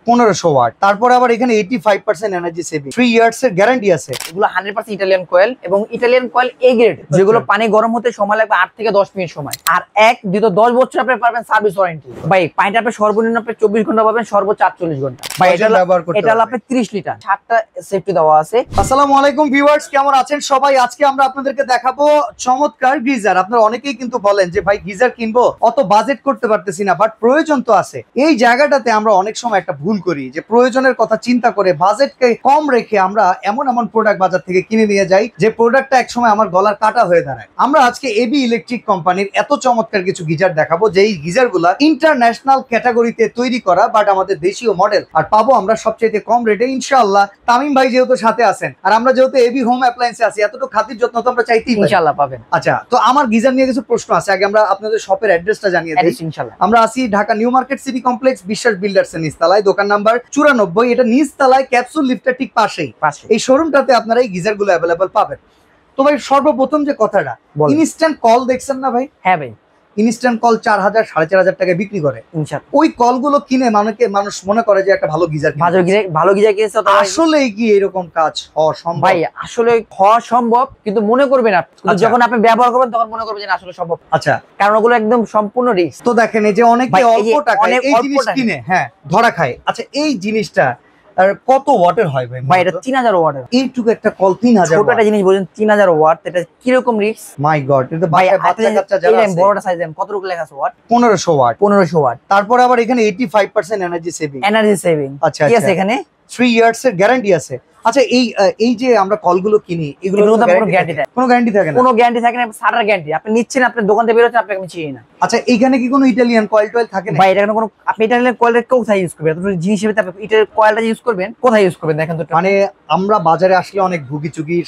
1500 watt. তারপরে আবার এখানে 85% এনার্জি সেভিং, 3 ইয়ার্স এর গ্যারান্টি আছে। এগুলো 100% ইটালিয়ান কয়েল এবং ইটালিয়ান কয়েল এ গ্রেড, যেগুলো পানি গরম হতে সময় লাগবে 8 থেকে 10 মিনিট সময়। আর 10 বছর আপনি পাবেন সার্ভিস ওয়ারেন্টি। ভাই পানিটা আপনি সর্বনিম্ন আপনি 24 ঘন্টা পাবেন, সর্বোচ্চ 48 ঘন্টা। ভাই এটা হলো আপনি 30 লিটার, 7টা সেফটি দেওয়া আছে। আসসালামু আলাইকুম ভিউয়ার্স, কেমন আছেন সবাই? আজকে আমরা আপনাদেরকে দেখাবো চমৎকার গিজার। আপনারা অনেকেই কিন্তু বলেন যে ভাই গিজার কিনবো, অত বাজেট করতে পারতেছি না, বাট প্রয়োজন তো আছে। এই জায়গাটাতে আমরা অনেক সময় একটা ভুল করি যে প্রয়োজনের কথা চিন্তা করে বাজেটকে কম রেখে আমরা এমন প্রোডাক্ট বাজার থেকে কিনে নিয়ে যাই যে প্রোডাক্টটা একসময় আমার গলার কাটা হয়ে দাঁড়ায়। আমরা আজকে এবি ইলেকট্রিক কোম্পানির এত চমৎকার কিছু গিজার দেখাবো যেই গিজার গুলা ইন্টারন্যাশনাল ক্যাটাগরিতে তৈরি করা, বাট আমাদের দেশীয় মডেল, আর পাবো আমরা সবচেয়ে কম রেটে ইনশাআল্লাহ। তামিম ভাই যেহেতু সাথে আছেন আর আমরা যেহেতু এবি হোম অ্যাপ্লায়েন্সে আছি, এতটুকু খাতির যত্ন তো আমরা চাইতেই ইনশাআল্লাহ পাবেন। আচ্ছা, তো আমার গিজার নিয়ে কিছু প্রশ্ন আছে, আগে আমরা আপনাদের শপের অ্যাড্রেসটা জানিয়ে দিই। ইনশাআল্লাহ আমরা আছি Dhaka new market city complex, Biswas builders এর নিচতলায়, দোকান নাম্বার 94। এটা নিচতলায় ক্যাপসুল লিফটের ঠিক পাশেই এই শোরুমটাতে আপনারা এই গিজার গুলো অ্যাভেলেবল পাবেন। তো ভাই সর্বপ্রথম যে কথাটা, ইনস্ট্যান্ট কল দেখছেন না ভাই? হ্যাঁ ভাই, ইনস্ট্যান্ট কল 4000 4500 টাকায় বিক্রি করে। ওই কলগুলো কিনে মানুষ মনে করে যে একটা ভালো গিজার, ভালো গিজার কিনেছে। আসলে কি এরকম কাজ হওয়া সম্ভব? ভাই আসলে হওয়া সম্ভব, কিন্তু মনে করবেন না, যখন আপনি ব্যবহার করবেন তখন মনে করবেন যে আসলে সম্ভব। আচ্ছা, কারণ ওগুলো একদম সম্পূর্ণ রিস্ক। তো দেখেন এই যে অনেকে অল্প টাকায় এই জিনিস কিনে ধরা খায়। আচ্ছা, এই জিনিসটা আর কত ওয়াটের হয় ভাই? ভাই এটা 3000 ওয়াটের। এইটুকু একটা কল 3000 ছোট একটা জিনিস বলেন 3000 ওয়াট, এটা কি রকম রিস্ক? মাই গড, এটা বাচ্চা যারা আছে, বড়টা সাইজ দেন, কতটুকু লেখা আছে ওয়াট? 1500 ওয়াট। 1500 ওয়াট। তারপর আবার এখানে 85% এনার্জি সেভিং। আচ্ছা, কি আছে এখানে? 3 ইয়ার্স এর গ্যারান্টি আছে। আচ্ছা, এই যে আমরা কলগুলো কিনি, এগুলো কোনো গ্যারান্টি থাকে? কোনো গ্যারান্টি থাকে না। কোনো গ্যারান্টি থাকে না, সারার গ্যারান্টি। আপনি নিচ্ছেন, আপনি দোকান থেকে বের হচ্ছেন, আপনাকে আমি চিনি না। আচ্ছা, এইখানে কি কোনো ইটালিয়ান কয়েল থাকে না? ভাই এটা কোনো, আপনি ইটালিয়ান কয়েলটা কোথায় ইউজ করবেন? আপনি জিনিস হিসেবে আপনি ইটালিয়ান কয়েলটা ইউজ করবেন, কোথায় ইউজ করবেন দেখেন তো। মানে আমরা বাজারে আসলে অনেক ভুগিচুগি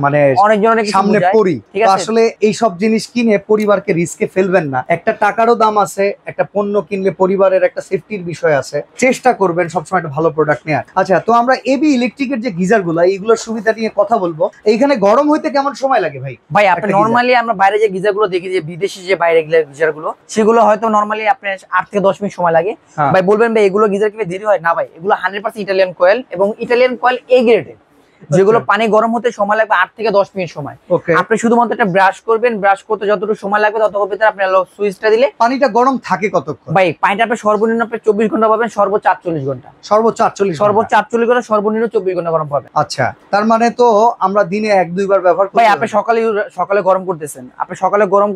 মানে অনেক সামনে পড়ি, আসলে এই সব জিনিস কিনে পরিবারকে রিস্কে ফেলবেন না। একটা টাকারও দাম আছে, একটা পণ্য কিনলে পরিবারের একটা সেফটির বিষয় আছে। চেষ্টা করবেন সবসময় একটা ভালো প্রোডাক্ট নেওয়ার। আচ্ছা, তো আমরা এবি ইলেকট্রিকের যে গিজার গুলো, এইগুলোর সুবিধা নিয়ে কথা বলবো। এইখানে গরম হইতে কেমন সময় লাগে ভাই? ভাই আপনি নরমালি আমরা বাইরে যে গিজার গুলো দেখি, যে বিদেশি যে বাইরে গিজার গুলো, সেগুলো হয়তো নরমালি আপনার 8 থেকে 10 মিনিট সময় লাগে। ভাই বলবেন ভাই এগুলো গিজার কি দেরি হয়? না ভাই, এগুলো 100% ইটালিয়ান কয়েল এবং ইটালিয়ান কয়েল এ গ্রেডের, যেগুলো পানি গরম হতে সময় লাগবে 8 থেকে 10 মিনিট সময়। আপনি শুধুমাত্র একটা ব্রাশ করবেন, ব্রাশ করতে যতটুকু সময় লাগবে ততক্ষণ ভিতরে আপনি সুইচটা দিলে পানিটা গরম থাকে কতক্ষণ? ভাই পানিটা আপনি সর্বনিম্ন আপনি 24 ঘন্টা পাবেন, সর্বোচ্চ 48 ঘন্টা। সর্বোচ্চ 48 ঘন্টা, সর্বনিম্ন 24 ঘন্টা গরম পাবেন। আচ্ছা, তার মানে তো আমরা দিনে 1-2 বার ব্যবহার করি। ভাই আপনি সকালে গরম করতেছেন, আপনি সকালে গরম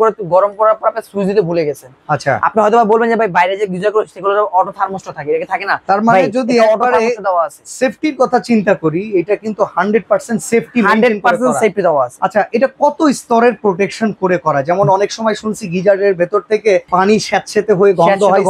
করার পর আপনি সুইচ দিতে ভুলে গেছেন। আচ্ছা, আপনি হয়তো বলবেন যে ভাই বাইরে যে গিজার গুলো সেগুলো অটো থার্মোস্ট্যাট থাকে, এটা থাকে না। তার মানে যদি একবারে সেফটির কথা চিন্তা করি, এটা কিন্তু 100% সেফটি দেওয়া আছে। আচ্ছা, এটা কত স্তরের প্রোটেকশন করে করা? যেমন অনেক সময় শুনছি গিজারের ভেতর থেকে পানি স্যাঁতসেঁতে হয়ে গন্ধ হয়,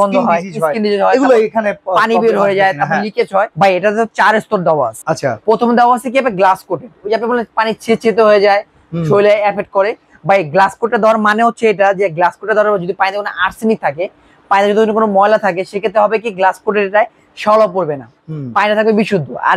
এগুলো এখানে পানি বের হয়ে যায়, তারপর লিকেজ হয়। ভাই এটা তো 4 স্তর দেওয়া আছে। আচ্ছা, প্রথম দেওয়া আছে কি গ্লাস কোটে, ওই যে আপনি বলেন পানি ছেঁচেতে হয়ে যায়, শরীরে এফেক্ট করে। ভাই গ্লাস কোটে দেওয়ার মানে হচ্ছে এটা যে গ্লাস কোটে দেওয়ার যদি পানিতে কোনো আর্সেনিক থাকে, পানিতে যদি কোনো ময়লা থাকে, সেক্ষেত্রে হবে কি গ্লাস কোটের এটায় শ্যাওলা পড়বে না, পানিটা থাকবে বিশুদ্ধ, আর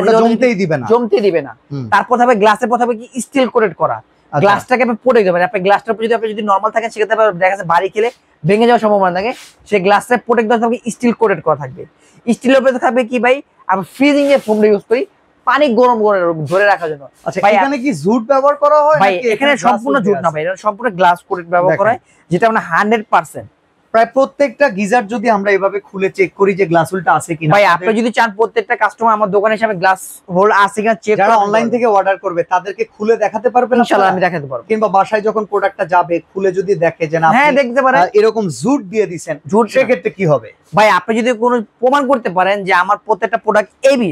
জমতেই দিবে না। তারপর হবে গ্লাসের পর হবে কি স্টিল কোটেড করা, গ্লাসটাকে আপনি প্রোটেক্ট করবেন। আপনি গ্লাসটার উপর যদি আপনি যদি নরমাল থাকেন, সেক্ষেত্রে দেখা যাচ্ছে বাড়ি খেলে ভেঙে যাওয়ার সম্ভাবনা থাকে। সেই গ্লাসটা প্রোটেক্ট দেওয়া থাকবে স্টিল কোটেড করা থাকবে। স্টিলের উপরে থাকবে কি ভাই, আমরা ফ্রিজিং এর ফোমটা ইউজ করি পানি গরম করে ধরে রাখার জন্য। আচ্ছা, এখানে কি জুট ব্যবহার করা হয়? ভাই এখানে সম্পূর্ণ জুট না ভাই, এটা সম্পূর্ণ গ্লাস কোটেড ব্যবহার করা হয়, যেটা আমরা 100%। প্রায় প্রত্যেকটা গিজার যদি আমরা এভাবে খুলে চেক করি যে গ্লাস হোলটা আছে কিনা। ভাই আপনি যদি চান প্রত্যেকটা কাস্টমার আমার দোকানে এসে গ্লাস হোল আছে কিনা চেক করে, যারা অনলাইন থেকে অর্ডার করবে তাদেরকে খুলে দেখাতে পারবেন? ইনশাআল্লাহ আমি দেখাতে পারবো। কিংবা বাসায় যখন প্রোডাক্টটা যাবে খুলে যদি দেখে যে না, হ্যাঁ দেখতে পারেন এরকম জুট দিয়ে দিবেন, জুট, সেক্ষেত্রে কি হবে? ভাই আপনি যদি কোনো প্রমাণ করতে পারেন যে আমার প্রত্যেকটা প্রোডাক্ট এবি,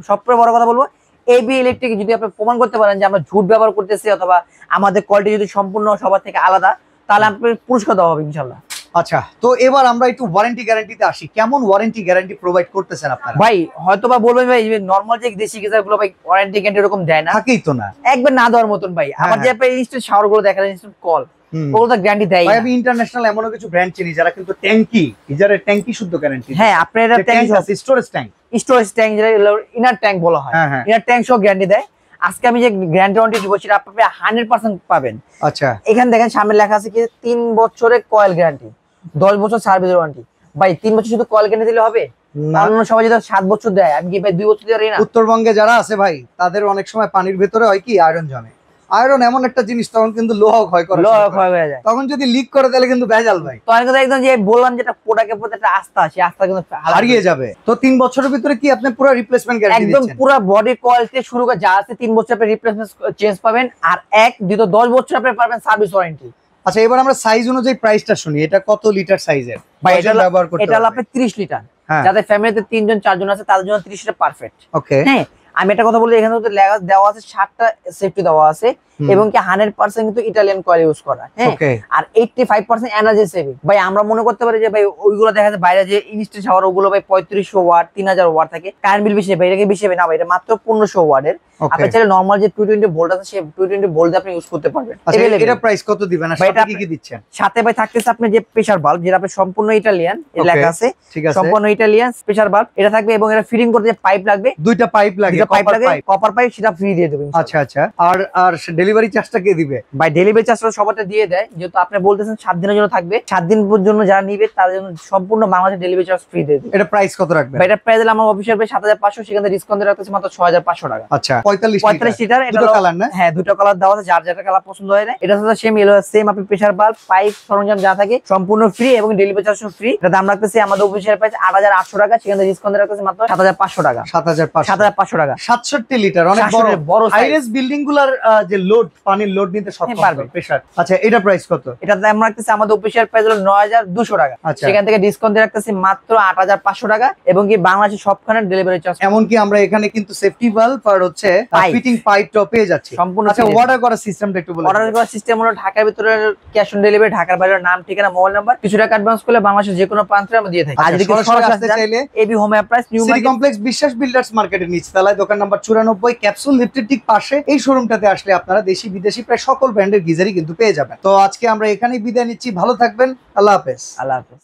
সবচেয়ে বড় কথা বলবো এবি ইলেকট্রিক, যদি আপনি প্রমাণ করতে পারেন যে আমরা ঝুট ব্যবহার করতেছি অথবা আমাদের কোয়ালিটি যদি সম্পূর্ণ সবার থেকে আলাদা, তাহলে আপনাকে পুরস্কার দেওয়া হবে ইনশাআল্লাহ। আচ্ছা, তো এবার আমরা একটু ওয়ারেন্টি গ্যারান্টিতে আসি। কেমন ওয়ারেন্টি গ্যারান্টি প্রোভাইড করতেছেন আপনারা? ভাই হয়তোবা বলবেন ভাই নরমাল যে দেশি গিজারগুলো ভাই ওয়ারেন্টি গ্যারান্টি এরকম দেয় না, থাকেই তো না, একবার না দেওয়ার মতন। ভাই আমার যে আপনি ইনস্ট্যান্ট শাওয়ার গুলো দেখালেন, ইনস্ট্যান্ট কল, ওগুলো তো গ্যারান্টি দেয়। ভাই আমি ইন্টারন্যাশনাল এমনও কিছু ব্র্যান্ড চিনি যারা কিন্তু ট্যাঙ্কি, গিজারের ট্যাঙ্কি শুদ্ধ গ্যারান্টি। হ্যাঁ, আপনার এটা ট্যাঙ্ক আছে, স্টোরেজ ট্যাঙ্ক যেটা ইনার ট্যাঙ্ক বলা হয়, ইনার ট্যাঙ্ক সহ গ্যারান্টি দেয়। আজকে আমি যে গ্যারান্টি ওয়ারেন্টি দিব সেটা আপনি 100% পাবেন। আচ্ছা, এখানে দেখেন সামনে লেখা আছে কি 3 বছরের কয়েল গ্যারান্টি, 10 বছর সার্ভিস ওয়ারেন্টি। ভাই 3 বছর শুধু কয়েল গ্যারান্টি দিলে হবে? না। অন্য সবাই যদি 7 বছর দেয়, আমি কি ভাই 2 বছর দেই না? উত্তরবঙ্গে যারা আছে ভাই, তাদের অনেক সময় পানির ভেতরে হয় কি আয়রন জমে। আয়রন এমন একটা জিনিস, তখন কিন্তু লোহ ক্ষয় করে, লোহ ক্ষয় হয়ে যায়। তখন যদি লিক করে তাহলে কিন্তু ভেজাল ভাই, তো আমি কিন্তু একদম যে বললাম যেটা প্রোডাক্টের প্রতি একটা আস্থা, সেই আস্থা কিন্তু হারিয়ে যাবে। তো 3 বছরের ভিতরে কি আপনি পুরো রিপ্লেসমেন্ট গ্যারান্টি একদম দিচ্ছেন? পুরো বডি কোয়ালিটি শুরু করে যা আছে 3 বছর আপনি রিপ্লেসমেন্ট চেঞ্জ পাবেন, আর দ্বিতীয় 10 বছর আপনি পাবেন সার্ভিস ওয়ারেন্টি। আচ্ছা, এবার আমরা সাইজ অনুযায়ী প্রাইসটা শুনি। এটা কত লিটার সাইজের? ভাই কয়জন ব্যবহার করতে এটা হলো পারবে? আপনার 30 লিটার। হ্যাঁ। যাদের ফ্যামিলিতে 3 জন 4 জন আছে তাদের জন্য 30 লিটার পারফেক্ট। ওকে। হ্যাঁ, আমি একটা কথা বলি, এখানে দেওয়া আছে 7টা সেফটি দেওয়া আছে, এবং কি 100% কিন্তু ইটালিয়ান কয়েল ইউজ করা। হ্যাঁ, ওকে। আর 85% এনার্জি সেভিং। ভাই আমরা মনে করতে পারি যে ভাই ওইগুলো দেখা যায় বাইরে যে ইনস্ট্যান্ট শাওয়ার, ওগুলো ভাই 3500 ওয়াট 3000 ওয়াট থাকে, কারেন্ট বিল বেশি, ভাই এটা কি বেশি হবে না? ভাই এটা মাত্র 1500 ওয়াটের। আপনি চাইলে নরমাল যে 220 ভোল্ট আছে সেই 220 ভোল্ট আপনি ইউজ করতে পারবেন। আচ্ছা, এটা প্রাইস কত দিবেন আর সাথে কি কি দিচ্ছেন? সাথে ভাই থাকতেছে আপনি যে প্রেসার বাল্ব, যেটা আপনি সম্পূর্ণ ইটালিয়ান লেখা আছে, ঠিক আছে, সম্পূর্ণ ইটালিয়ান প্রেসার বাল্ব এটা থাকবে, এবং এটা ফিটিং করতে যে পাইপ লাগবে, দুইটা পাইপ লাগে, কপার পাইপ, সেটা ফ্রি দিয়ে দেবেন। আচ্ছা আচ্ছা, আর ডেলিভারি চার্জটা কে দিবে? ভাই ডেলিভারি চার্জটা সবাইটা দিয়ে দেয়, যেহেতু আপনি বলতেছেন 7 দিনের জন্য থাকবে, 7 দিন পর্যন্ত যারা নিবে তাদের জন্য সম্পূর্ণ বাংলাদেশের ডেলিভারি চার্জ ফ্রি দিয়ে দিবে। এটা প্রাইস কত রাখবেন? ভাই এটা প্রাইস হলো আমার অফিসিয়াল প্রাইস 7500, সেখানে ডিসকাউন্ট রাখতেছে মাত্র 6500 টাকা। আচ্ছা, 45 লিটার। এটা দুটো কালার না? হ্যাঁ, দুটো কালার দেওয়া আছে, যার যেটা কালার পছন্দ হয় না। এটা সাথে সেম আপনি প্রেসার বাল্ব, পাইপ, সরঞ্জাম যা থাকে সম্পূর্ণ ফ্রি, এবং ডেলিভারি চার্জও ফ্রি। এটা দাম রাখতেছে আমাদের অফিসিয়াল প্রাইস 8800 টাকা, সেখানে ডিসকাউন্ট রাখতেছে মাত্র 7500 টাকা। 7500 টাকা। 67 লিটার, অনেক বড় হাইরেস বিল্ডিং গুলার যে লোড, পানির লোড নিতে সক্ষম পারবে প্রেসার। আচ্ছা, এটা প্রাইস কত? এটা দাম রাখতেছে আমাদের অফিসিয়াল প্রাইস হলো 9200 টাকা, আচ্ছা। সেখান থেকে ডিসকাউন্ট রাখতেছে মাত্র 8500 টাকা, এবং কি বাংলাদেশের সবখানে ডেলিভারি চার্জ। এমনকি আমরা এখানে কিন্তু সেফটি ভালভ আর হচ্ছে ফিটিং পাইপটাও পেয়ে যাচ্ছি সম্পূর্ণ। আচ্ছা, অর্ডার করার সিস্টেমটা একটু বলুন। অর্ডার করার সিস্টেম হলো ঢাকার ভিতরে ক্যাশ অন ডেলিভারি, ঢাকার বাইরে নাম, ঠিকানা, মোবাইল নাম্বার, কিছু টাকা অ্যাডভান্স করলে বাংলাদেশের যে কোনো প্রান্তে আমরা দিয়ে থাকি। আর যদি সরাসরি আসতে চাইলে AB home appliance new city complex Biswas builders মার্কেটের নিচতলায় দোকান নাম্বার 94, ক্যাপসুল লিফটের ঠিক পাশে এই শোরুমটাতে আসলে আপনারা দেশি বিদেশি প্রায় সকল ব্র্যান্ডের গিজারই কিন্তু পেয়ে যাবেন। তো আজকে আমরা এখানেই বিদায় নিচ্ছি, ভালো থাকবেন, আল্লাহ হাফেজ। আল্লাহ হাফেজ।